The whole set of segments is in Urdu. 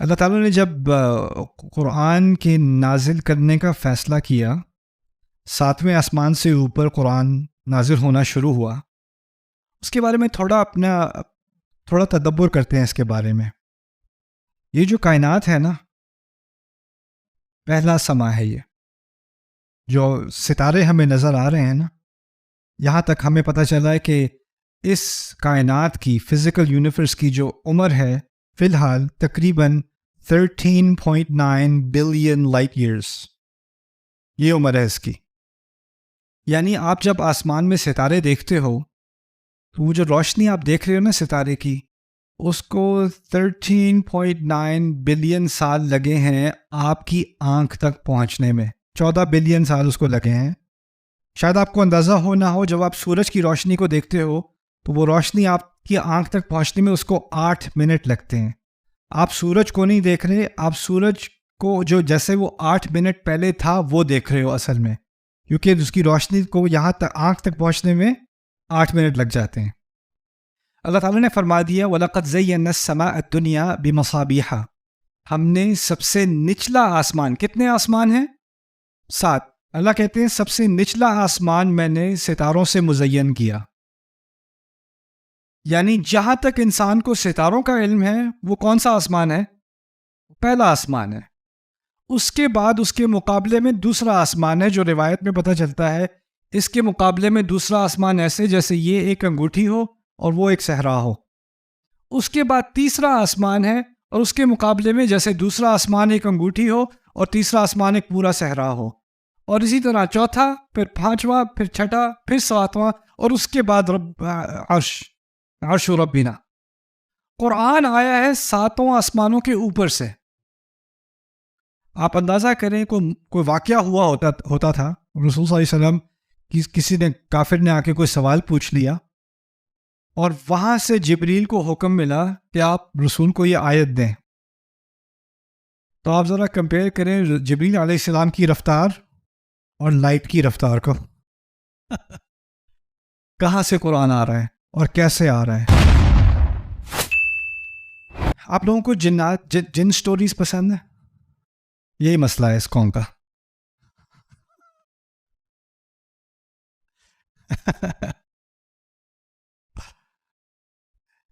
اللہ تعالیٰ نے جب قرآن کے نازل کرنے کا فیصلہ کیا، ساتویں آسمان سے اوپر قرآن نازل ہونا شروع ہوا، اس کے بارے میں تھوڑا تدبر کرتے ہیں اس کے بارے میں۔ یہ جو کائنات ہے نا، پہلا سما ہے یہ، جو ستارے ہمیں نظر آ رہے ہیں نا، یہاں تک ہمیں پتہ چلا ہے کہ اس کائنات کی فزیکل یونیورس کی جو عمر ہے فی الحال تقریباً 13.9 بلین لائٹ ایئرس، یہ عمر ہے اس کی۔ یعنی آپ جب آسمان میں ستارے دیکھتے ہو تو وہ جو روشنی آپ دیکھ رہے ہو نا ستارے کی، اس کو 13.9 بلین سال لگے ہیں آپ کی آنکھ تک پہنچنے میں، 14 بلین سال اس کو لگے ہیں۔ شاید آپ کو اندازہ ہو نہ ہو، جب آپ سورج کی روشنی کو دیکھتے ہو تو وہ روشنی آپ کی آنکھ تک پہنچنے میں اس کو 8 منٹ لگتے ہیں۔ آپ سورج کو نہیں دیکھ رہے، آپ سورج کو جو جیسے وہ 8 منٹ پہلے تھا وہ دیکھ رہے ہو اصل میں، کیونکہ اس کی روشنی کو یہاں تک آنکھ تک پہنچنے میں 8 منٹ لگ جاتے ہیں۔ اللہ تعالیٰ نے فرما دیا وَلَقَدْ زَيَّنَّا السَّمَاءَ الدُّنْيَا بِمَصَابِيحَ، ہم نے سب سے نچلا آسمان، کتنے آسمان ہیں؟ 7۔ اللہ کہتے ہیں سب سے نچلا آسمان میں نے ستاروں سے مزین کیا۔ یعنی جہاں تک انسان کو ستاروں کا علم ہے، وہ کون سا آسمان ہے؟ پہلا آسمان ہے۔ اس کے بعد اس کے مقابلے میں دوسرا آسمان ہے، جو روایت میں پتہ چلتا ہے اس کے مقابلے میں دوسرا آسمان ایسے جیسے یہ ایک انگوٹھی ہو اور وہ ایک صحرا ہو۔ اس کے بعد تیسرا آسمان ہے، اور اس کے مقابلے میں جیسے دوسرا آسمان ایک انگوٹھی ہو اور تیسرا آسمان ایک پورا صحرا ہو، اور اسی طرح چوتھا، پھر پانچواں، پھر چھٹا، پھر ساتواں، اور اس کے بعد عرش ربنا۔ قرآن آیا ہے 7 آسمانوں کے اوپر سے۔ آپ اندازہ کریں کوئی واقعہ ہوا ہوتا تھا، رسول صلی اللہ علیہ وسلم کسی نے کافر نے آ کے کوئی سوال پوچھ لیا، اور وہاں سے جبریل کو حکم ملا کہ آپ رسول کو یہ آیت دیں، تو آپ ذرا کمپیئر کریں جبریل علیہ السلام کی رفتار اور لائٹ کی رفتار کو۔ کہاں سے قرآن آ رہا ہے اور کیسے آ رہا ہے؟ آپ لوگوں کو جن سٹوریز پسند ہیں؟ یہی مسئلہ ہے اس قوم کا۔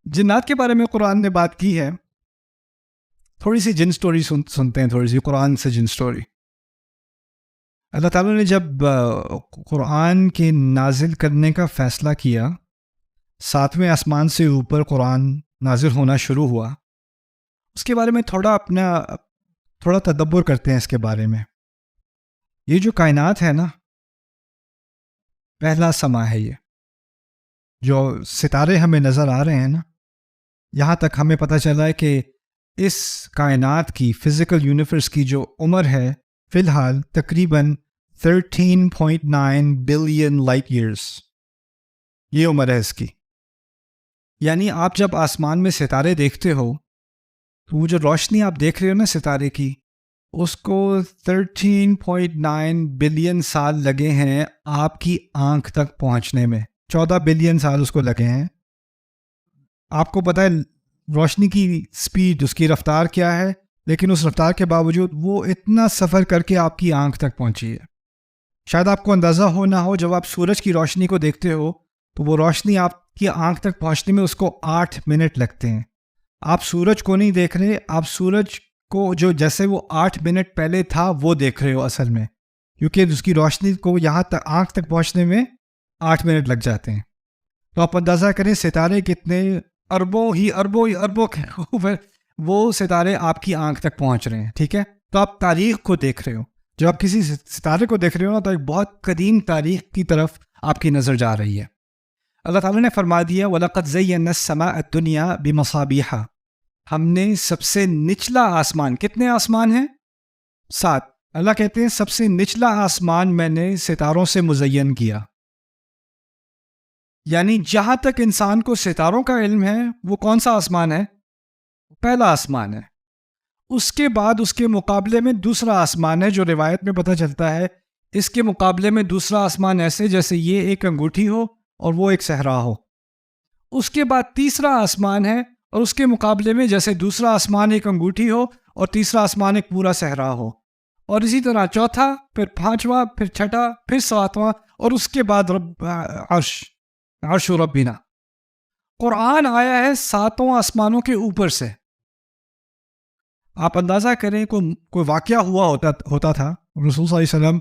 جنات کے بارے میں قرآن نے بات کی ہے، تھوڑی سی جن سٹوری سنتے ہیں، تھوڑی سی قرآن سے جن سٹوری۔ اللہ تعالیٰ نے جب قرآن کے نازل کرنے کا فیصلہ کیا، 7ویں آسمان سے اوپر قرآن نازل ہونا شروع ہوا، اس کے بارے میں تھوڑا تدبر کرتے ہیں اس کے بارے میں۔ یہ جو کائنات ہے نا، پہلا سما ہے یہ، جو ستارے ہمیں نظر آ رہے ہیں نا، یہاں تک ہمیں پتہ چلا ہے کہ اس کائنات کی فزیکل یونیورس کی جو عمر ہے فی الحال تقریباً 13.9 بلین لائٹ ایئرس، یہ عمر ہے اس کی۔ یعنی آپ جب آسمان میں ستارے دیکھتے ہو تو وہ جو روشنی آپ دیکھ رہے ہو نا ستارے کی، اس کو 13.9 بلین سال لگے ہیں آپ کی آنکھ تک پہنچنے میں، 14 بلین سال اس کو لگے ہیں۔ آپ کو پتہ ہے روشنی کی سپیڈ، اس کی رفتار کیا ہے، لیکن اس رفتار کے باوجود وہ اتنا سفر کر کے آپ کی آنکھ تک پہنچی ہے۔ شاید آپ کو اندازہ ہو نہ ہو، جب آپ سورج کی روشنی کو دیکھتے ہو تو وہ روشنی آپ کی آنکھ تک پہنچنے میں اس کو 8 منٹ لگتے ہیں۔ آپ سورج کو نہیں دیکھ رہے، آپ سورج کو جو جیسے وہ 8 منٹ پہلے تھا وہ دیکھ رہے ہو اصل میں، کیونکہ اس کی روشنی کو یہاں تک آنکھ تک پہنچنے میں 8 منٹ لگ جاتے ہیں۔ تو آپ اندازہ کریں ستارے کتنے اربوں کے اوپر وہ ستارے آپ کی آنکھ تک پہنچ رہے ہیں، ٹھیک ہے؟ تو آپ تاریخ کو دیکھ رہے ہو، جب آپ کسی ستارے کو دیکھ رہے ہو نا، تو ایک بہت قدیم تاریخ کی طرف آپ کی نظر جا رہی ہے۔ اللہ تعالیٰ نے فرما دیا وَلَقَدْ زَيَّنَّا السَّمَاءَ الدُّنْيَا بِمَصَابِيحَ، ہم نے سب سے نچلا آسمان، کتنے آسمان ہیں؟ 7۔ اللہ کہتے ہیں سب سے نچلا آسمان میں نے ستاروں سے مزین کیا۔ یعنی جہاں تک انسان کو ستاروں کا علم ہے، وہ کون سا آسمان ہے؟ پہلا آسمان ہے۔ اس کے بعد اس کے مقابلے میں دوسرا آسمان ہے، جو روایت میں پتہ چلتا ہے اس کے مقابلے میں دوسرا آسمان ایسے جیسے یہ ایک انگوٹھی ہو اور وہ ایک صحرا ہو۔ اس کے بعد تیسرا آسمان ہے، اور اس کے مقابلے میں جیسے دوسرا آسمان ایک انگوٹھی ہو اور تیسرا آسمان ایک پورا صحرا ہو، اور اسی طرح چوتھا، پھر پانچواں، پھر چھٹا، پھر ساتواں، اور اس کے بعد رب عرش ربنا۔ قرآن آیا ہے ساتوں آسمانوں کے اوپر سے۔ آپ اندازہ کریں کوئی واقعہ ہوا ہوتا تھا، رسول صلی اللہ علیہ وسلم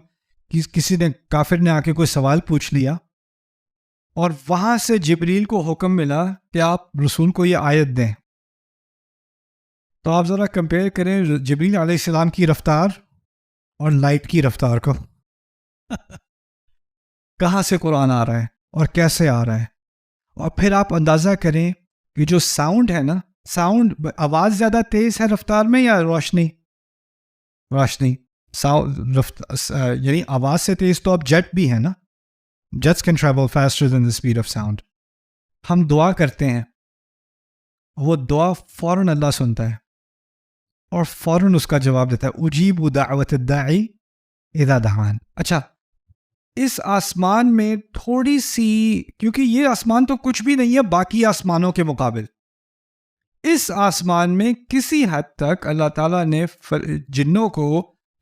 کسی نے کافر نے آ کے کوئی سوال پوچھ لیا، اور وہاں سے جبریل کو حکم ملا کہ آپ رسول کو یہ آیت دیں، تو آپ ذرا کمپیئر کریں جبریل علیہ السلام کی رفتار اور لائٹ کی رفتار کو۔ کہاں سے قرآن آ رہا ہے اور کیسے آ رہا ہے؟ اور پھر آپ اندازہ کریں کہ جو ساؤنڈ ہے نا، ساؤنڈ آواز زیادہ تیز ہے رفتار میں یا روشنی؟ روشنی یعنی آواز سے تیز تو اب جیٹ بھی ہے نا، jets can travel faster than the speed of sound. ہم دعا کرتے ہیں، وہ دعا فوراً اللہ سنتا ہے اور فوراً اس کا جواب دیتا ہے، اجیب دعوت الداعی اذا دعان۔ اچھا، اس آسمان میں تھوڑی سی، کیونکہ یہ آسمان تو کچھ بھی نہیں ہے باقی آسمانوں کے مقابل، اس آسمان میں کسی حد تک اللہ تعالیٰ نے جنوں کو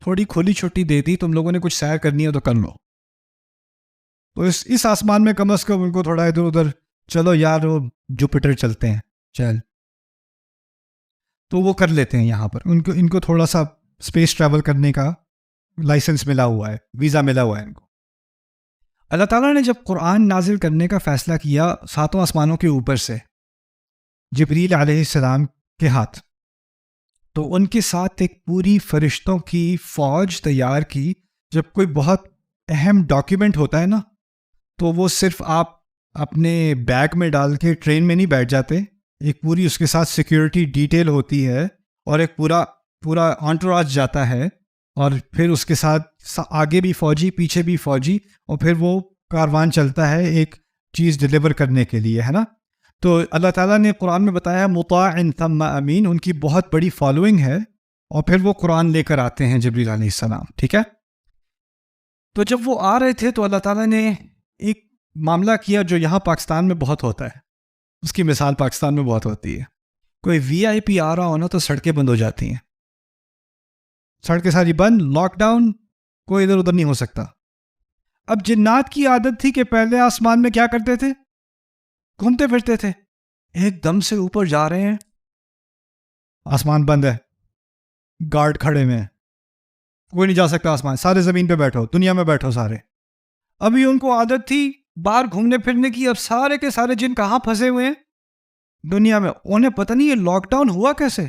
تھوڑی کھلی چھٹی دے دی، تم لوگوں نے کچھ سیر کرنی ہے تو کر لو۔ تو اس آسمان میں کم از کم ان کو تھوڑا ادھر ادھر، چلو یار وہ جوپیٹر چلتے ہیں، چل، تو وہ کر لیتے ہیں۔ یہاں پر ان کو تھوڑا سا اسپیس ٹریول کرنے کا لائسنس ملا ہوا ہے، ویزا ملا ہوا ہے ان کو۔ اللہ تعالیٰ نے جب قرآن نازل کرنے کا فیصلہ کیا ساتوں آسمانوں کے اوپر سے جبریل علیہ السلام کے ہاتھ، تو ان کے ساتھ ایک پوری فرشتوں کی فوج تیار کی۔ جب کوئی بہت اہم ڈاکیومنٹ ہوتا ہے نا، تو وہ صرف آپ اپنے بیگ میں ڈال کے ٹرین میں نہیں بیٹھ جاتے، ایک پوری اس کے ساتھ سیکیورٹی ڈیٹیل ہوتی ہے، اور ایک پورا انٹوراج جاتا ہے، اور پھر اس کے ساتھ آگے بھی فوجی پیچھے بھی فوجی، اور پھر وہ کاروان چلتا ہے ایک چیز ڈیلیور کرنے کے لیے، ہے نا۔ تو اللہ تعالیٰ نے قرآن میں بتایا مطاع ثم امین، ان کی بہت بڑی فالوئنگ ہے، اور پھر وہ قرآن لے کر آتے ہیں جبریل علیہ السلام، ٹھیک ہے۔ تو جب وہ آ رہے تھے تو اللہ تعالیٰ نے ایک معاملہ کیا جو یہاں پاکستان میں بہت ہوتا ہے، اس کی مثال پاکستان میں بہت ہوتی ہے۔ کوئی وی آئی پی آ رہا ہونا تو سڑکیں بند ہو جاتی ہیں، سڑکیں ساری بند، لاک ڈاؤن، کوئی ادھر ادھر نہیں ہو سکتا۔ اب جنات کی عادت تھی کہ پہلے آسمان میں کیا کرتے تھے؟ گھومتے پھرتے تھے۔ ایک دم سے اوپر جا رہے ہیں، آسمان بند ہے، گارڈ کھڑے ہوئے ہیں، کوئی نہیں جا سکتا آسمان، سارے زمین پہ بیٹھو، دنیا میں بیٹھو سارے۔ ابھی ان کو عادت تھی باہر گھومنے پھرنے کی، اب سارے کے سارے جن کہاں پھنسے ہوئے ہیں؟ دنیا میں۔ انہیں پتہ نہیں یہ لاک ڈاؤن ہوا کیسے،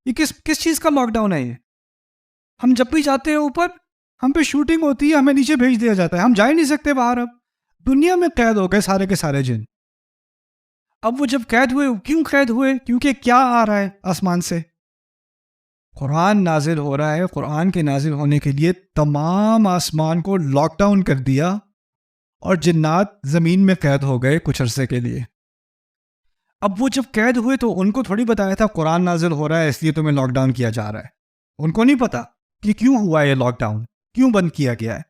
یہ کس چیز کا لاک ڈاؤن ہے یہ؟ ہم جب بھی جاتے ہیں اوپر، ہم پہ شوٹنگ ہوتی ہے، ہمیں نیچے بھیج دیا جاتا ہے، ہم جا ہی نہیں سکتے باہر۔ اب دنیا میں قید ہو گئے سارے کے سارے جن۔ اب وہ جب قید ہوئے، کیوں قید ہوئے؟ کیونکہ کیا آ رہا ہے آسمان سے؟ قرآن نازل ہو رہا ہے۔ قرآن کے نازل ہونے کے لیے تمام آسمان کو لاک ڈاؤن کر دیا، اور جنات زمین میں قید ہو گئے کچھ عرصے کے لیے۔ اب وہ جب قید ہوئے تو ان کو تھوڑی بتایا تھا قرآن نازل ہو رہا ہے اس لیے تمہیں لاک ڈاؤن کیا جا رہا ہے، ان کو نہیں پتا کہ کیوں ہوا ہے یہ لاک ڈاؤن، کیوں بند کیا گیا ہے۔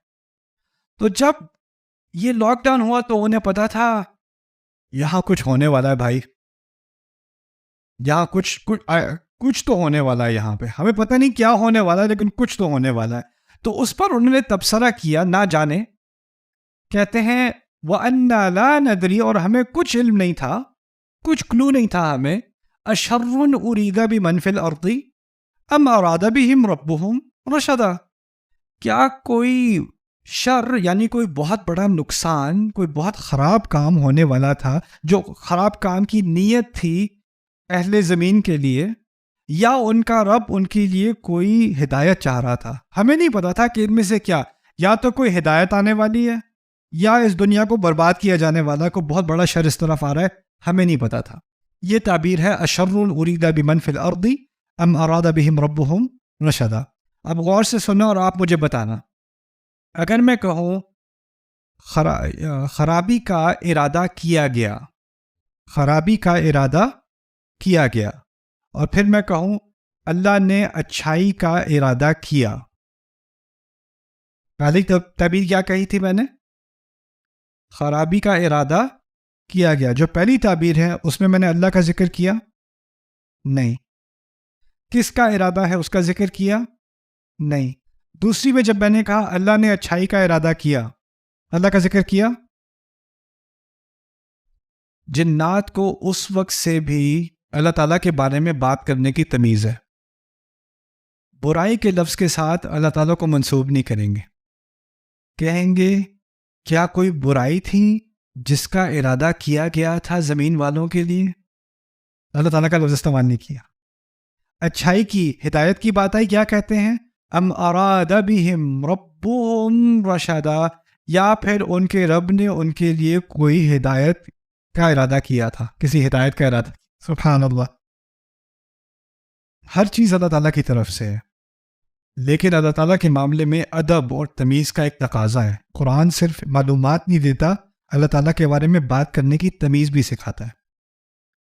تو جب یہ لاک ڈاؤن ہوا تو انہیں پتا تھا یہاں کچھ ہونے والا ہے بھائی، یہاں کچھ تو ہونے والا ہے یہاں پہ، ہمیں پتہ نہیں کیا ہونے والا ہے لیکن کچھ تو ہونے والا ہے۔ تو اس پر انہوں نے تبصرہ کیا، نہ جانے، کہتے ہیں وَأَنَّا لَا نَدْرِي، اور ہمیں کچھ علم نہیں تھا، کچھ کلو نہیں تھا ہمیں، أَشَرٌ أُرِيدَ بِمَنْ فِي الْأَرْضِ أَمْ أَرَادَ بِهِمْ رَبُّهُمْ رَشَدًا، کیا کوئی شر یعنی کوئی بہت بڑا نقصان، کوئی بہت خراب کام ہونے والا تھا، جو خراب کام کی نیت تھی اہل زمین کے لیے، یا ان کا رب ان کے لیے کوئی ہدایت چاہ رہا تھا؟ ہمیں نہیں پتا تھا کہ ان میں سے کیا، یا تو کوئی ہدایت آنے والی ہے، یا اس دنیا کو برباد کیا جانے والا کوئی بہت بڑا شر اس طرف آ رہا ہے، ہمیں نہیں پتا تھا۔ یہ تعبیر ہے اشر ارید بمن فی الارض ام اراد بہم ربہم رشدا۔ اب غور سے سننا اور آپ مجھے بتانا، اگر میں کہوں خرابی کا ارادہ کیا گیا، خرابی کا ارادہ کیا گیا، اور پھر میں کہوں اللہ نے اچھائی کا ارادہ کیا، پہلی تعبیر کیا کہی تھی میں نے؟ خرابی کا ارادہ کیا گیا۔ جو پہلی تعبیر ہے اس میں نے اللہ کا ذکر کیا، نہیں. کس کا ارادہ ہے اس کا ذکر کیا؟ نہیں. دوسری میں جب میں نے کہا اللہ نے اچھائی کا ارادہ کیا، اللہ کا ذکر کیا؟ جنات کو اس وقت سے بھی اللہ تعالیٰ کے بارے میں بات کرنے کی تمیز ہے. برائی کے لفظ کے ساتھ اللہ تعالیٰ کو منسوب نہیں کریں گے. کہیں گے کیا کوئی برائی تھی جس کا ارادہ کیا گیا تھا زمین والوں کے لیے؟ اللہ تعالیٰ کا لفظ استعمال نہیں کیا. اچھائی کی، ہدایت کی بات آئی، کیا کہتے ہیں؟ ام اراد بہم ربهم رشدا، یا پھر ان کے رب نے ان کے لیے کوئی ہدایت کا ارادہ کیا تھا، کسی ہدایت کا ارادہ. سبحان اللہ. ہر چیز اللہ تعالیٰ کی طرف سے ہے، لیکن اللہ تعالیٰ کے معاملے میں ادب اور تمیز کا ایک تقاضا ہے. قرآن صرف معلومات نہیں دیتا، اللہ تعالیٰ کے بارے میں بات کرنے کی تمیز بھی سکھاتا ہے.